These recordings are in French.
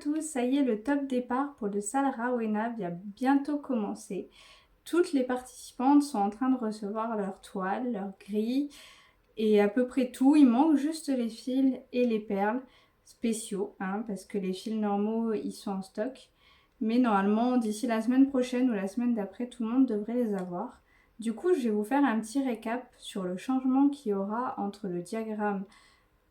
tous, ça y est, le top départ pour le Sal Rowena vient bientôt commencer. Toutes les participantes sont en train de recevoir leur toile, leur grille et à peu près tout. Il manque juste les fils et les perles spéciaux, hein, parce que les fils normaux, ils sont en stock. Mais normalement, d'ici la semaine prochaine ou la semaine d'après, tout le monde devrait les avoir. Du coup, je vais vous faire un petit récap sur le changement qu'il y aura entre le diagramme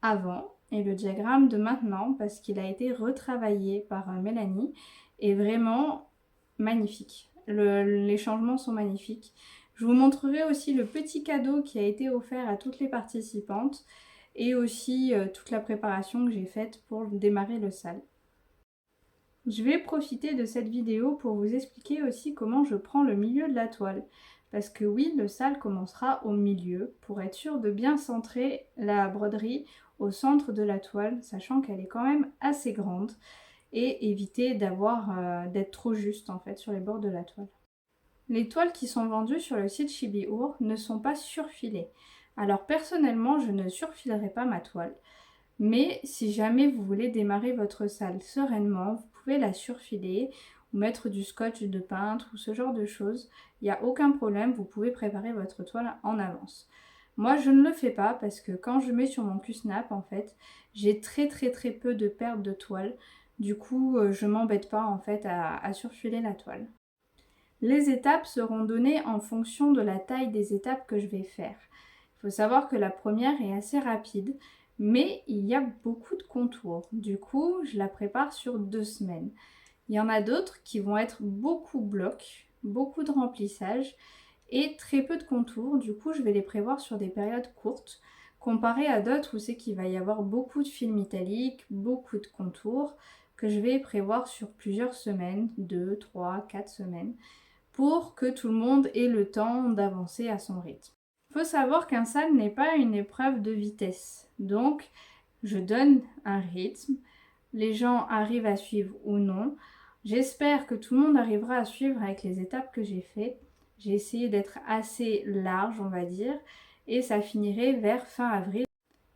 avant et le diagramme de maintenant, parce qu'il a été retravaillé par Mélanie et vraiment magnifique. Les changements sont magnifiques. Je vous montrerai aussi le petit cadeau qui a été offert à toutes les participantes et aussi toute la préparation que j'ai faite pour démarrer le sal. Je vais profiter de cette vidéo pour vous expliquer aussi comment je prends le milieu de la toile. Parce que oui, le sal commencera au milieu pour être sûr de bien centrer la broderie au centre de la toile, sachant qu'elle est quand même assez grande, et éviter d'être trop juste en fait sur les bords de la toile. Les toiles qui sont vendues sur le site Chibi-Our ne sont pas surfilées. Alors personnellement, je ne surfilerai pas ma toile. Mais si jamais vous voulez démarrer votre sal sereinement, vous pouvez la surfiler ou mettre du scotch de peintre ou ce genre de choses. Il n'y a aucun problème, vous pouvez préparer votre toile en avance. Moi, je ne le fais pas parce que quand je mets sur mon Q-Snap, en fait, j'ai très peu de perte de toile. Du coup, je ne m'embête pas en fait à surfiler la toile. Les étapes seront données en fonction de la taille des étapes que je vais faire. Il faut savoir que la première est assez rapide, mais il y a beaucoup de contours. Du coup, je la prépare sur 2 semaines. Il y en a d'autres qui vont être beaucoup blocs, beaucoup de remplissage et très peu de contours. Du coup, je vais les prévoir sur des périodes courtes, comparé à d'autres où c'est qu'il va y avoir beaucoup de film italique, beaucoup de contours, que je vais prévoir sur plusieurs semaines, 2, 3, 4 semaines, pour que tout le monde ait le temps d'avancer à son rythme. Il faut savoir qu'un sal n'est pas une épreuve de vitesse. Donc, je donne un rythme. Les gens arrivent à suivre ou non. J'espère que tout le monde arrivera à suivre avec les étapes que j'ai faites. J'ai essayé d'être assez large, on va dire, et ça finirait vers fin avril.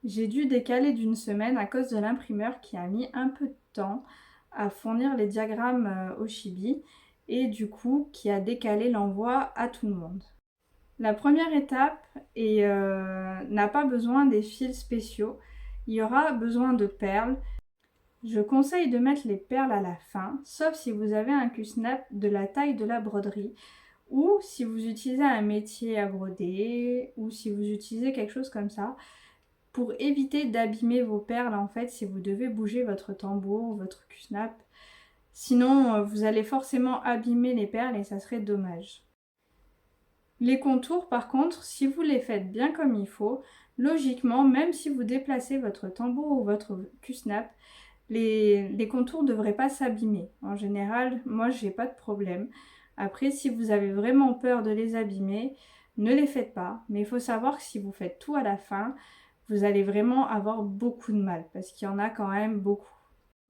J'ai dû décaler d'une semaine à cause de l'imprimeur qui a mis un peu de temps à fournir les diagrammes au Chibi et du coup qui a décalé l'envoi à tout le monde. La première étape n'a pas besoin des fils spéciaux. Il y aura besoin de perles. Je conseille de mettre les perles à la fin, sauf si vous avez un Q-Snap de la taille de la broderie ou si vous utilisez un métier à broder ou si vous utilisez quelque chose comme ça pour éviter d'abîmer vos perles en fait si vous devez bouger votre tambour ou votre Q-Snap. Sinon, vous allez forcément abîmer les perles et ça serait dommage. Les contours, par contre, si vous les faites bien comme il faut, logiquement, même si vous déplacez votre tambour ou votre Q-Snap, les contours ne devraient pas s'abîmer. En général, moi, j'ai pas de problème. Après, si vous avez vraiment peur de les abîmer, ne les faites pas. Mais il faut savoir que si vous faites tout à la fin, vous allez vraiment avoir beaucoup de mal parce qu'il y en a quand même beaucoup.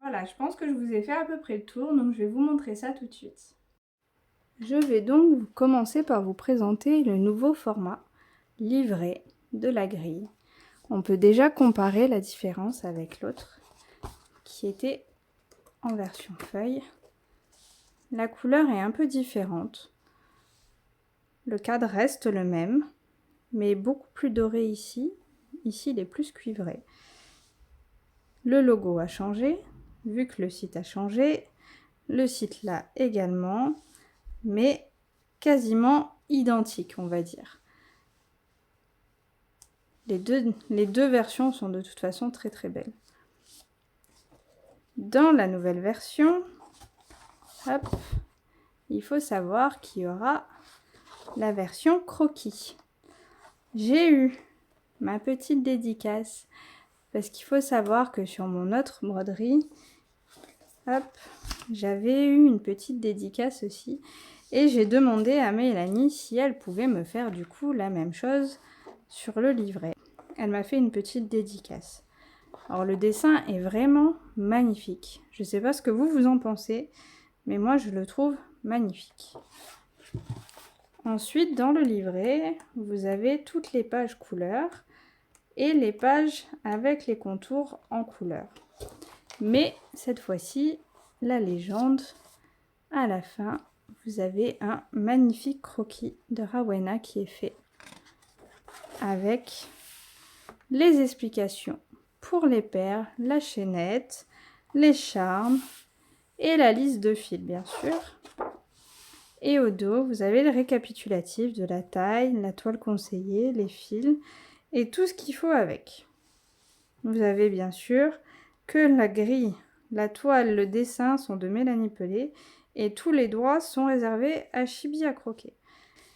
Voilà, je pense que je vous ai fait à peu près le tour, donc je vais vous montrer ça tout de suite. Je vais donc commencer par vous présenter le nouveau format livret de la grille. On peut déjà comparer la différence avec l'autre qui était en version feuille. La couleur est un peu différente. Le cadre reste le même, mais beaucoup plus doré ici. Ici, il est plus cuivré. Le logo a changé, vu que le site a changé. Le site là également, mais quasiment identique, on va dire. Les deux versions sont de toute façon très belles. Dans la nouvelle version, hop, il faut savoir qu'il y aura la version croquis. J'ai eu ma petite dédicace parce qu'il faut savoir que sur mon autre broderie, hop, j'avais eu une petite dédicace aussi et j'ai demandé à Mélanie si elle pouvait me faire du coup la même chose sur le livret. Elle m'a fait une petite dédicace. Alors le dessin est vraiment magnifique. Je ne sais pas ce que vous en pensez, mais moi je le trouve magnifique. Ensuite, dans le livret, vous avez toutes les pages couleurs et les pages avec les contours en couleur. Mais cette fois-ci, la légende, à la fin, vous avez un magnifique croquis de Rowena qui est fait avec les explications pour les paires, la chaînette, les charmes et la liste de fils bien sûr. Et au dos, vous avez le récapitulatif de la taille, la toile conseillée, les fils et tout ce qu'il faut avec. Vous avez bien sûr que la grille, la toile, le dessin sont de Mélanie Pelé et tous les droits sont réservés à Chibi à croquer.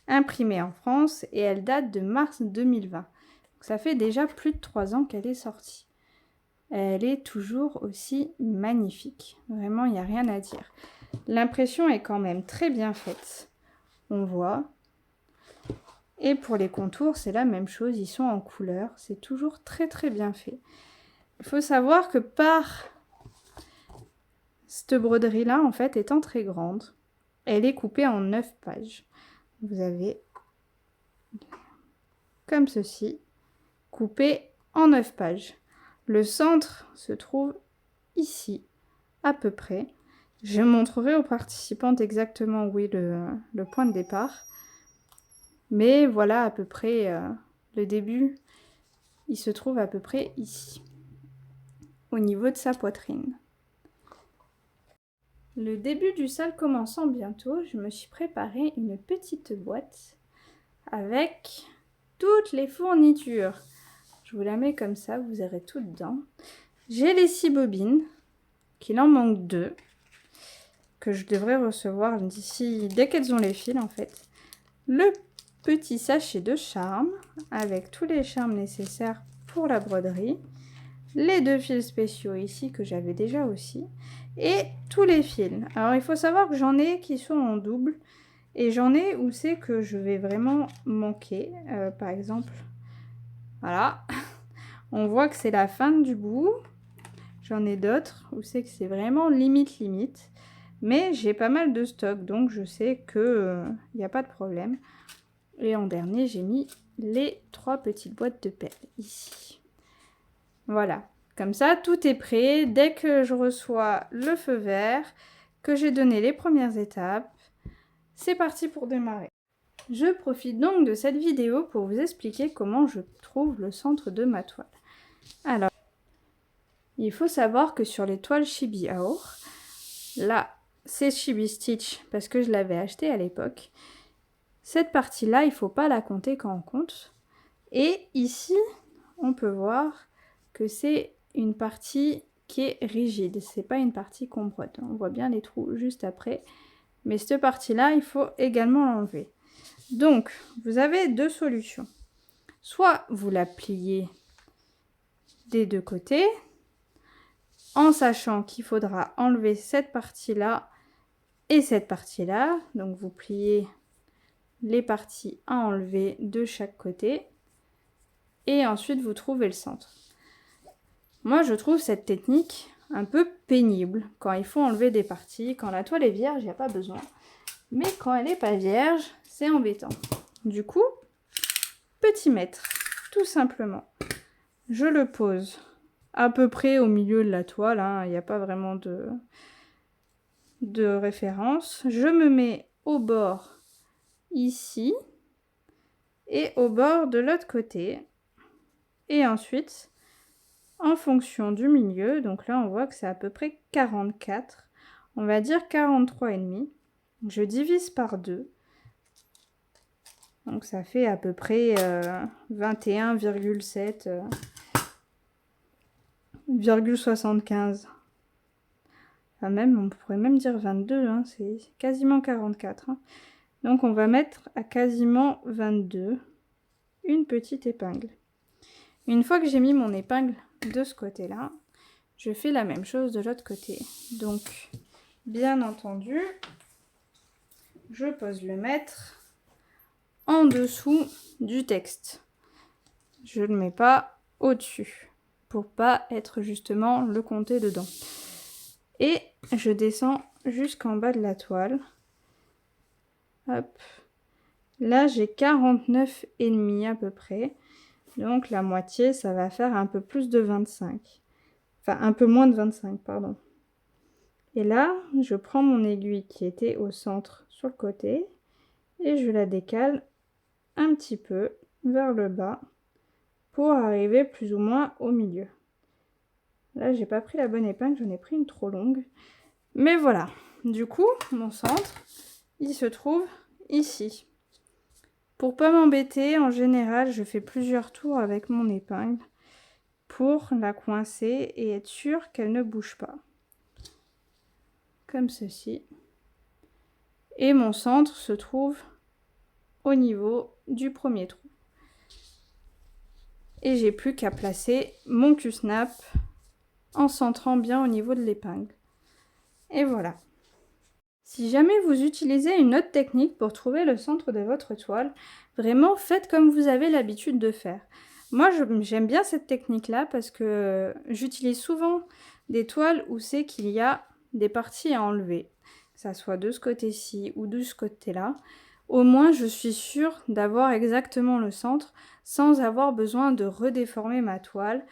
Imprimée en France et elle date de mars 2020. Donc ça fait déjà plus de 3 ans qu'elle est sortie. Elle est toujours aussi magnifique. Vraiment, il n'y a rien à dire. L'impression est quand même très bien faite. On voit. Et pour les contours, c'est la même chose. Ils sont en couleur. C'est toujours très très bien fait. Il faut savoir que par cette broderie-là, en fait, étant très grande, elle est coupée en 9 pages. Vous avez, comme ceci, coupé en 9 pages. Le centre se trouve ici, à peu près. Je montrerai aux participantes exactement où est le point de départ. Mais voilà à peu près le début. Il se trouve à peu près ici, au niveau de sa poitrine. Le début du sale commençant bientôt, je me suis préparé une petite boîte avec toutes les fournitures. Je vous la mets comme ça, vous aurez tout dedans. J'ai les 6 bobines, qu'il en manque 2, que je devrais recevoir d'ici, dès qu'elles ont les fils en fait. Le petit sachet de charme, avec tous les charmes nécessaires pour la broderie. Les 2 fils spéciaux ici, que j'avais déjà aussi. Et tous les fils. Alors il faut savoir que j'en ai qui sont en double. Et j'en ai où c'est que je vais vraiment manquer. Par exemple, voilà. On voit que c'est la fin du bout. J'en ai d'autres où c'est que c'est vraiment limite. Mais j'ai pas mal de stock, donc je sais que il n'y a pas de problème. Et en dernier, j'ai mis les 3 petites boîtes de perles ici. Voilà. Comme ça, tout est prêt. Dès que je reçois le feu vert, que j'ai donné les premières étapes, c'est parti pour démarrer. Je profite donc de cette vidéo pour vous expliquer comment je trouve le centre de ma toile. Alors, il faut savoir que sur les toiles Chibi Aour, là, c'est Chibi Stitch parce que je l'avais acheté à l'époque. Cette partie-là, il ne faut pas la compter quand on compte. Et ici, on peut voir que c'est une partie qui est rigide. C'est pas une partie qu'on brode. On voit bien les trous juste après. Mais cette partie-là, il faut également l'enlever. Donc, vous avez 2 solutions. Soit vous la pliez des 2 côtés, en sachant qu'il faudra enlever cette partie-là et cette partie-là. Donc, vous pliez les parties à enlever de chaque côté. Et ensuite, vous trouvez le centre. Moi, je trouve cette technique un peu pénible quand il faut enlever des parties. Quand la toile est vierge, il n'y a pas besoin. Mais quand elle n'est pas vierge, c'est embêtant. Du coup, petit mètre, tout simplement. Je le pose à peu près au milieu de la toile. Hein. Il n'y a pas vraiment de référence. Je me mets au bord ici et au bord de l'autre côté. Et ensuite, en fonction du milieu, donc là on voit que c'est à peu près 44, on va dire 43,5. Je divise par 2. Donc ça fait à peu près 21,7, 75. Enfin même, on pourrait même dire 22, hein, c'est quasiment 44. Hein. Donc on va mettre à quasiment 22 une petite épingle. Une fois que j'ai mis mon épingle de ce côté-là, je fais la même chose de l'autre côté. Donc, bien entendu, je pose le mètre en dessous du texte. Je ne le mets pas au-dessus pour pas être justement le compter dedans. Et je descends jusqu'en bas de la toile. Hop. Là, j'ai 49,5 à peu près. Donc la moitié, ça va faire un peu plus de 25. Enfin, un peu moins de 25, pardon. Et là, je prends mon aiguille qui était au centre sur le côté et je la décale un petit peu vers le bas pour arriver plus ou moins au milieu. Là, j'ai pas pris la bonne épingle, j'en ai pris une trop longue. Mais voilà, du coup, mon centre, il se trouve ici. Pour pas m'embêter, en général, je fais plusieurs tours avec mon épingle pour la coincer et être sûre qu'elle ne bouge pas. Comme ceci. Et mon centre se trouve au niveau du premier trou. Et j'ai plus qu'à placer mon Q-snap en centrant bien au niveau de l'épingle. Et voilà. Si jamais vous utilisez une autre technique pour trouver le centre de votre toile, vraiment faites comme vous avez l'habitude de faire. Moi, j'aime bien cette technique-là parce que j'utilise souvent des toiles où c'est qu'il y a des parties à enlever, que ça soit de ce côté-ci ou de ce côté-là. Au moins, je suis sûre d'avoir exactement le centre sans avoir besoin de redéformer ma toile.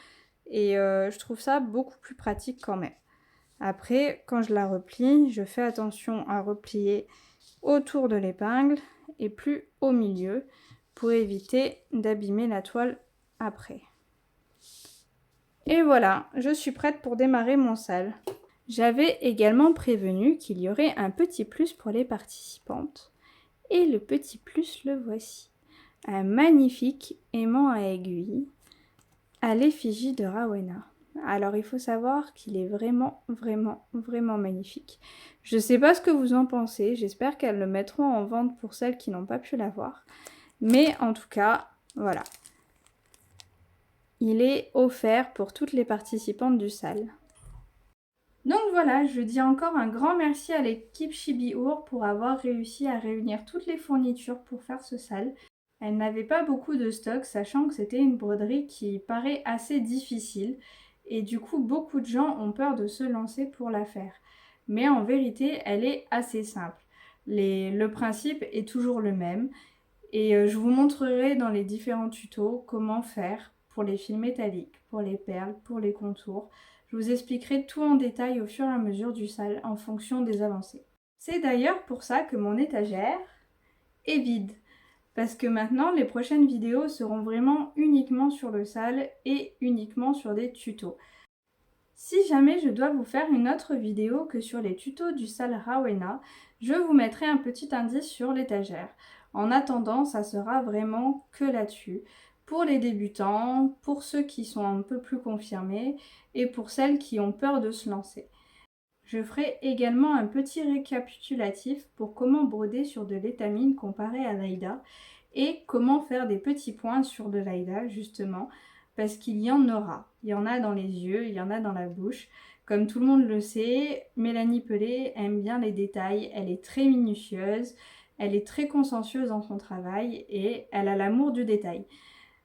Et je trouve ça beaucoup plus pratique quand même. Après, quand je la replie, je fais attention à replier autour de l'épingle et plus au milieu pour éviter d'abîmer la toile après. Et voilà, je suis prête pour démarrer mon sale. J'avais également prévenu qu'il y aurait un petit plus pour les participantes. Et le petit plus, le voici. Un magnifique aimant à aiguille à l'effigie de Rowena. Alors il faut savoir qu'il est vraiment magnifique. Je ne sais pas ce que vous en pensez, j'espère qu'elles le mettront en vente pour celles qui n'ont pas pu l'avoir. Mais en tout cas, voilà. Il est offert pour toutes les participantes du sale. Donc voilà, je dis encore un grand merci à l'équipe Chibi-Our pour avoir réussi à réunir toutes les fournitures pour faire ce sale. Elle n'avait pas beaucoup de stock, sachant que c'était une broderie qui paraît assez difficile. Et du coup, beaucoup de gens ont peur de se lancer pour la faire. Mais en vérité, elle est assez simple. Le principe est toujours le même. Et je vous montrerai dans les différents tutos comment faire pour les fils métalliques, pour les perles, pour les contours. Je vous expliquerai tout en détail au fur et à mesure du sale en fonction des avancées. C'est d'ailleurs pour ça que mon étagère est vide. Parce que maintenant, les prochaines vidéos seront vraiment uniquement sur le sale et uniquement sur des tutos. Si jamais je dois vous faire une autre vidéo que sur les tutos du sale Rowena, je vous mettrai un petit indice sur l'étagère. En attendant, ça sera vraiment que là-dessus. Pour les débutants, pour ceux qui sont un peu plus confirmés et pour celles qui ont peur de se lancer. Je ferai également un petit récapitulatif pour comment broder sur de l'étamine comparé à l'Aïda et comment faire des petits points sur de l'Aïda justement parce qu'il y en aura. Il y en a dans les yeux, il y en a dans la bouche. Comme tout le monde le sait, Mélanie Pelé aime bien les détails, elle est très minutieuse, elle est très consciencieuse dans son travail et elle a l'amour du détail.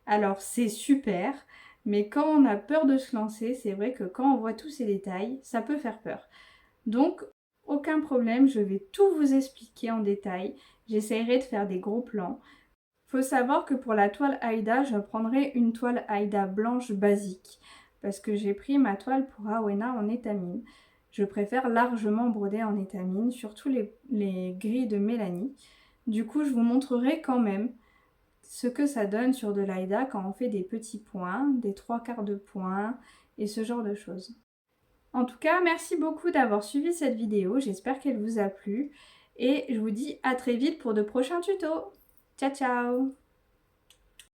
Alors c'est super, mais quand on a peur de se lancer, c'est vrai que quand on voit tous ces détails, ça peut faire peur. Donc, aucun problème, je vais tout vous expliquer en détail. J'essaierai de faire des gros plans. Faut savoir que pour la toile Aïda, je prendrai une toile Aïda blanche basique parce que j'ai pris ma toile pour Rowena en étamine. Je préfère largement broder en étamine, surtout les grilles de Mélanie. Du coup, je vous montrerai quand même ce que ça donne sur de l'Aïda quand on fait des petits points, des 3/4 de points et ce genre de choses. En tout cas, merci beaucoup d'avoir suivi cette vidéo, j'espère qu'elle vous a plu et je vous dis à très vite pour de prochains tutos. Ciao ciao!